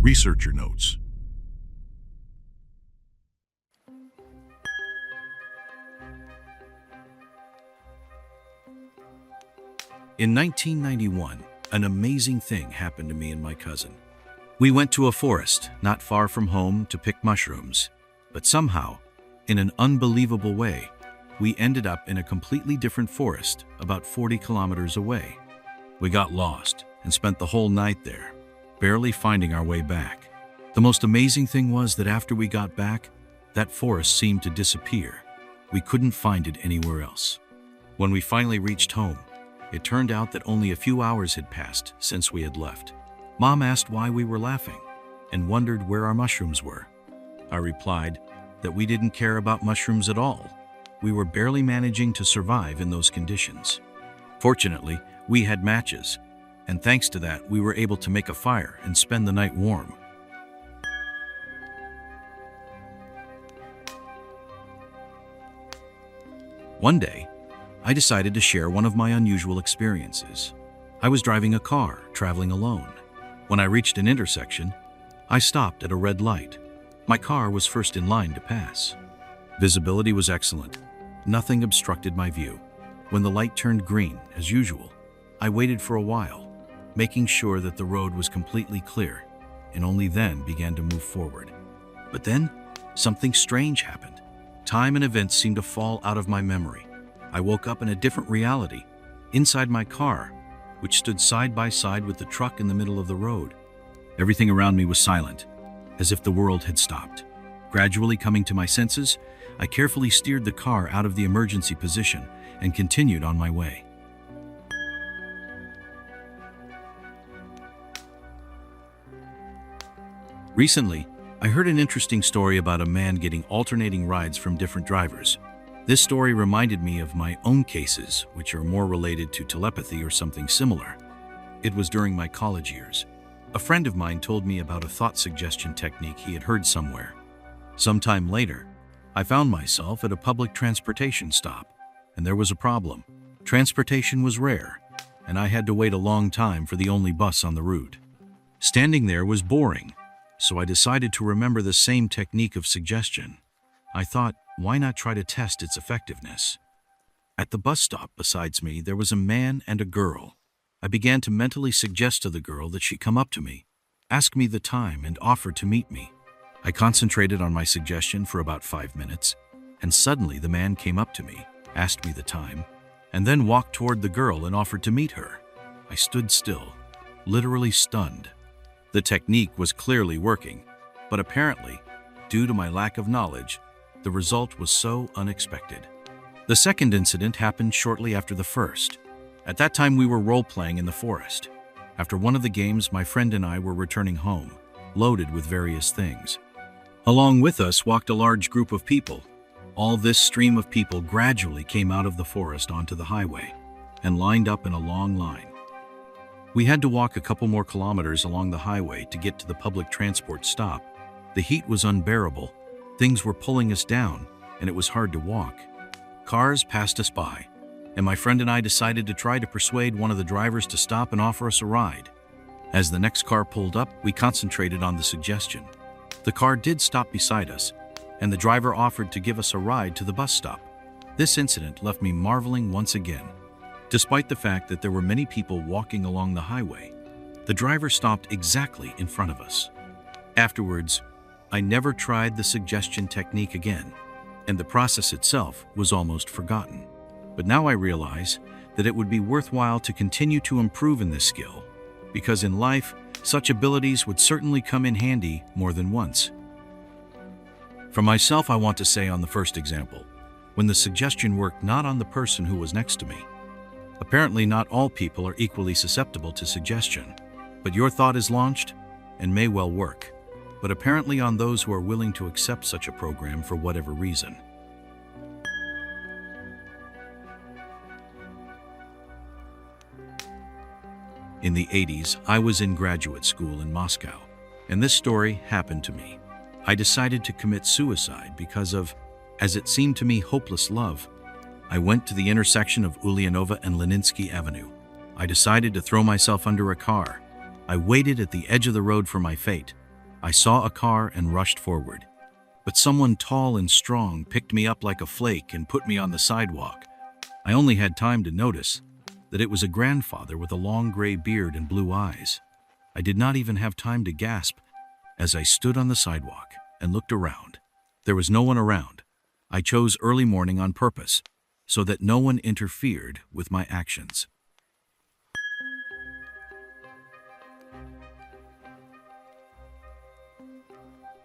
Researcher notes. In 1991, an amazing thing happened to me and my cousin. We went to a forest not far from home to pick mushrooms, but somehow, in an unbelievable way, we ended up in a completely different forest about 40 kilometers away. We got lost and spent the whole night there, barely finding our way back. The most amazing thing was that after we got back, that forest seemed to disappear. We couldn't find it anywhere else. When we finally reached home, it turned out that only a few hours had passed since we had left. Mom asked why we were laughing and wondered where our mushrooms were. I replied that we didn't care about mushrooms at all. We were barely managing to survive in those conditions. Fortunately, we had matches, and thanks to that, we were able to make a fire and spend the night warm. One day, I decided to share one of my unusual experiences. I was driving a car, traveling alone. When I reached an intersection, I stopped at a red light. My car was first in line to pass. Visibility was excellent. Nothing obstructed my view. When the light turned green, as usual, I waited for a while, making sure that the road was completely clear, and only then began to move forward. But then, something strange happened. Time and events seemed to fall out of my memory. I woke up in a different reality, inside my car, which stood side by side with the truck in the middle of the road. Everything around me was silent, as if the world had stopped. Gradually coming to my senses, I carefully steered the car out of the emergency position and continued on my way. Recently, I heard an interesting story about a man getting alternating rides from different drivers. This story reminded me of my own cases, which are more related to telepathy or something similar. It was during my college years. A friend of mine told me about a thought suggestion technique he had heard somewhere. Sometime later, I found myself at a public transportation stop, and there was a problem. Transportation was rare, and I had to wait a long time for the only bus on the route. Standing there was boring, so I decided to remember the same technique of suggestion. I thought, why not try to test its effectiveness? At the bus stop besides me, there was a man and a girl. I began to mentally suggest to the girl that she come up to me, ask me the time, and offer to meet me. I concentrated on my suggestion for about 5 minutes, and suddenly the man came up to me, asked me the time, and then walked toward the girl and offered to meet her. I stood still, literally stunned. The technique was clearly working, but apparently, due to my lack of knowledge, the result was so unexpected. The second incident happened shortly after the first. At that time, we were role-playing in the forest. After one of the games, my friend and I were returning home, loaded with various things. Along with us walked a large group of people. All this stream of people gradually came out of the forest onto the highway and lined up in a long line. We had to walk a couple more kilometers along the highway to get to the public transport stop. The heat was unbearable. Things were pulling us down, and it was hard to walk. Cars passed us by, and my friend and I decided to try to persuade one of the drivers to stop and offer us a ride. As the next car pulled up, we concentrated on the suggestion. The car did stop beside us, and the driver offered to give us a ride to the bus stop. This incident left me marveling once again. Despite the fact that there were many people walking along the highway, the driver stopped exactly in front of us. Afterwards, I never tried the suggestion technique again, and the process itself was almost forgotten. But now I realize that it would be worthwhile to continue to improve in this skill, because in life, such abilities would certainly come in handy more than once. For myself, I want to say on the first example, when the suggestion worked not on the person who was next to me. Apparently, not all people are equally susceptible to suggestion, but your thought is launched and may well work, but apparently on those who are willing to accept such a program for whatever reason. In the 80s, I was in graduate school in Moscow, and this story happened to me. I decided to commit suicide because of, as it seemed to me, hopeless love. I went to the intersection of Ulyanova and Leninsky Avenue. I decided to throw myself under a car. I waited at the edge of the road for my fate, I saw a car and rushed forward. But someone tall and strong picked me up like a flake and put me on the sidewalk. I only had time to notice that it was a grandfather with a long gray beard and blue eyes. I did not even have time to gasp as I stood on the sidewalk and looked around. There was no one around. I chose early morning on purpose so that no one interfered with my actions.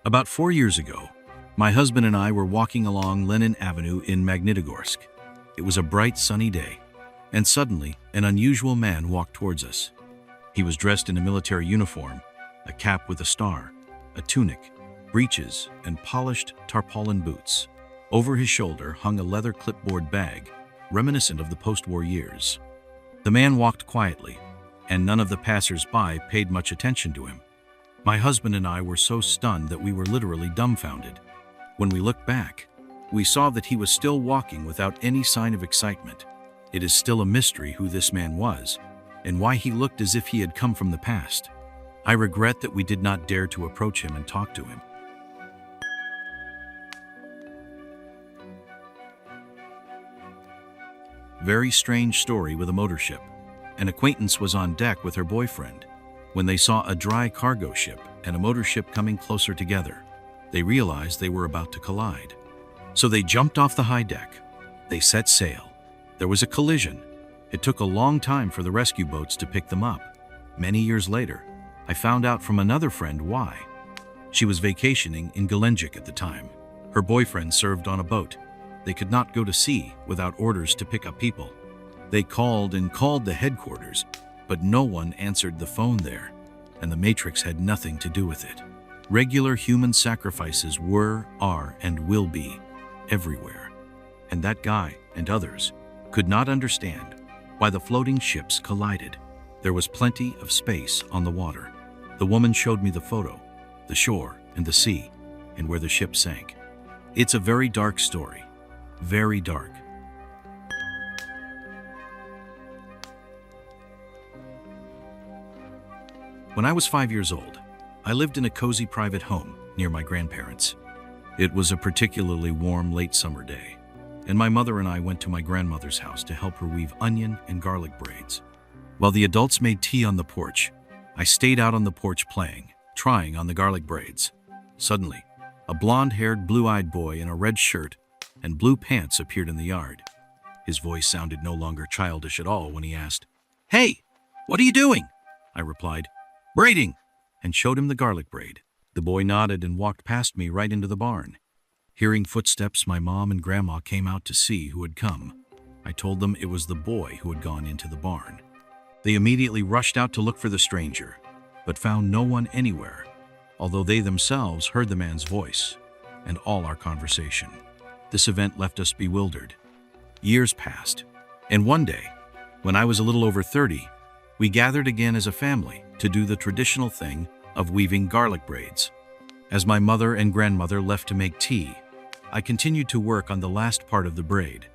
About 4 years ago, my husband and I were walking along Lenin Avenue in Magnitogorsk. It was a bright, sunny day, and suddenly an unusual man walked towards us. He was dressed in a military uniform, a cap with a star, a tunic, breeches, and polished tarpaulin boots. Over his shoulder hung a leather clipboard bag, reminiscent of the post-war years. The man walked quietly, and none of the passers-by paid much attention to him. My husband and I were so stunned that we were literally dumbfounded. When we looked back, we saw that he was still walking without any sign of excitement. It is still a mystery who this man was, and why he looked as if he had come from the past. I regret that we did not dare to approach him and talk to him. Very strange story with a motor ship. An acquaintance was on deck with her boyfriend when they saw a dry cargo ship and a motor ship coming closer together. They realized they were about to collide. So they jumped off the high deck. They set sail. There was a collision. It took a long time for the rescue boats to pick them up. Many years later, I found out from another friend why. She was vacationing in Gelendzhik at the time. Her boyfriend served on a boat. They could not go to sea without orders to pick up people. They called and called the headquarters, but no one answered the phone there, and the Matrix had nothing to do with it. Regular human sacrifices were, are, and will be everywhere. And that guy and others could not understand why the floating ships collided. There was plenty of space on the water. The woman showed me the photo, the shore and the sea, and where the ship sank. It's a very dark story. Very dark. When I was 5 years old, I lived in a cozy private home near my grandparents. It was a particularly warm late summer day, and my mother and I went to my grandmother's house to help her weave onion and garlic braids. While the adults made tea on the porch, I stayed out on the porch playing, trying on the garlic braids. Suddenly, a blonde-haired, blue-eyed boy in a red shirt and blue pants appeared in the yard. His voice sounded no longer childish at all when he asked, "Hey, what are you doing?" I replied, "Braiding," and showed him the garlic braid. The boy nodded and walked past me right into the barn. Hearing footsteps, my mom and grandma came out to see who had come. I told them it was the boy who had gone into the barn. They immediately rushed out to look for the stranger, but found no one anywhere, although they themselves heard the man's voice and all our conversation. This event left us bewildered. Years passed, and one day, when I was a little over 30, we gathered again as a family to do the traditional thing of weaving garlic braids. As my mother and grandmother left to make tea, I continued to work on the last part of the braid.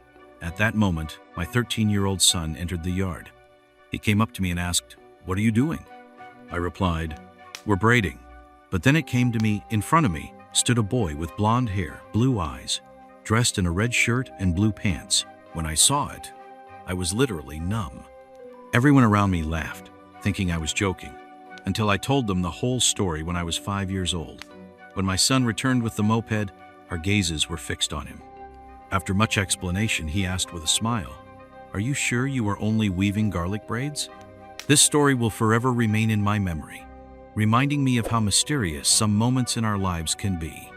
At that moment, my 13-year-old son entered the yard. He came up to me and asked, "What are you doing?" I replied, "We're braiding." But then it came to me, in front of me stood a boy with blonde hair, blue eyes, dressed in a red shirt and blue pants. When I saw it, I was literally numb. Everyone around me laughed, thinking I was joking, until I told them the whole story when I was 5 years old. When my son returned with the moped, our gazes were fixed on him. After much explanation, he asked with a smile, "Are you sure you were only weaving garlic braids?" This story will forever remain in my memory, reminding me of how mysterious some moments in our lives can be.